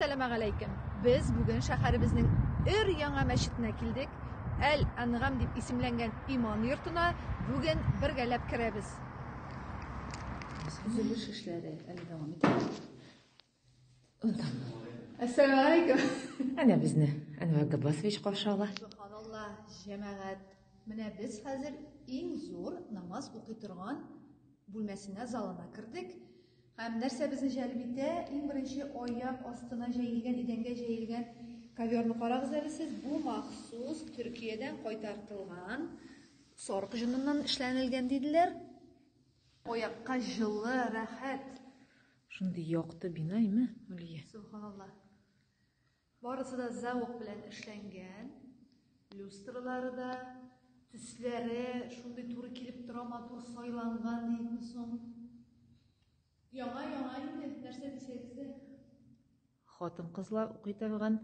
Assalamu alaikum. Biz bugün şəhərimizin өр-яңа мәчетенә килдек. Әл-Әнгам дип исемләнгән иман йортына бүген бергәләп керәбез. Төзелеш эшләре әле дәвам итә. Assalamu alaikum. Әнә безне Әнвәр Габбасович каршы ала. Субханаллах, җәмәгать. Менә без хәзер иң зур намаз укый торган бүлмәсенә, залына кердек. Һәм нәрсә безне җәлеп итә? Иң беренче аяк астына җәелгән, идәнгә җәелгән коверны карагыз әле сез. Бу махсус Төркиядән кайтартылган сарык җыныннан эшләнелгән диделәр. Аякка җылы, рәхәт. Шундый якты бинаймы, Үлия? Субханаллах. Барысы да зәвык белән эшләнгән. Люстралары да, төсләре шундый туры килеп тора, матур сайланган дип соң. Яңа инде, нәрсә дисәгез дә. Хатын-кызлар укый торган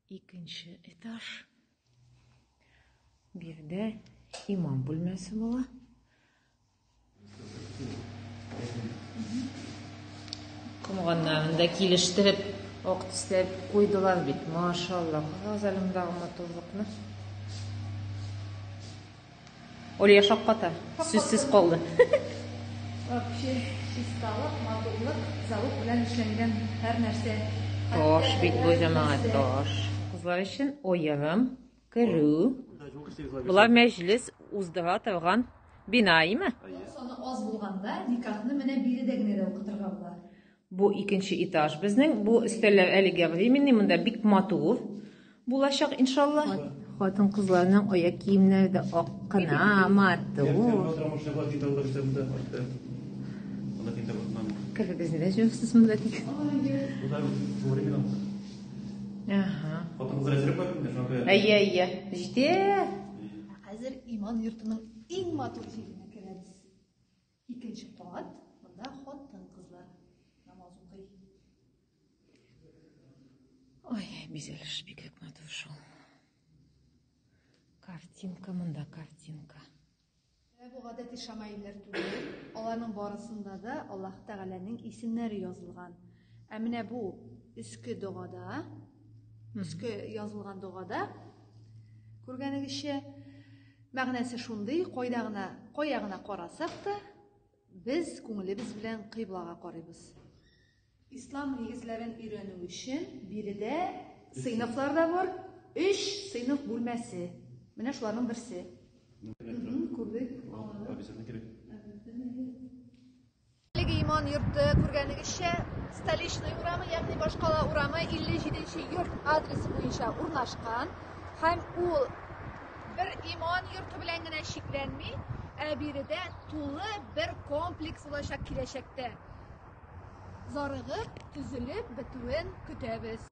икенче этаж. Бирдә имам бүлмәсе була. Комганнарын да килештереп, ак төсләп куйдылар бит. Машаллах, газалымдагы матурлыкны. Үлия шакката, сүзсез калды. Вообще чисталык, матурлык, зәвык белән эшләнгән һәр нәрсә. Таш бит бу җәмәгать, таш. Кызлар өчен оягым, керү. Булар мәҗлес уздыра торган бинаймы? Саны аз булганда никахны менә биредә генә дә укытырга була. Бу икенче этаж безнең. Бу өстәлләр әлегә временный, монда бик матур булачак иншаллах. Хатын-кызларның аяк киемнәре дә ак кына, матур. Кәфе безне дә җүрсез монда тик. Ага. Әйе. Җитә. Хәзер иман йортының иң матур җиренә керәбез. Икенче кат, монда хатын-кызлар намаз укый. Ой, бизәлеш бик матур шул. Картинка монда, картинка. Бу гадәти шамаилләр түгел. Аларның барысында да Аллаһ Тәгаләнең исемнәре язылган. Ә менә бу иске дугада, иске язылган дугада күргәнегезчә мәгънәсе шундый, кая гына карасак та без күңелебез белән кыйблага карыйбыз. Ислам нигезләрен өйрәнү өчен биредә сыйныфлар да бар. 3 сыйныф бүлмәсе. Менә шуларның берсе. Күрдек. Әлеге иман йорты күргәнегезчә Столичный урамы, ягъни Башкала урамы 57-нче йорт адресы буенча урнашкан. Һәм ул бер иман йорты белән генә шикләнми, ә биредә тулы бер комплекс булачак киләчәктә. Зарыгып, төзелеп бетүен көтәбез.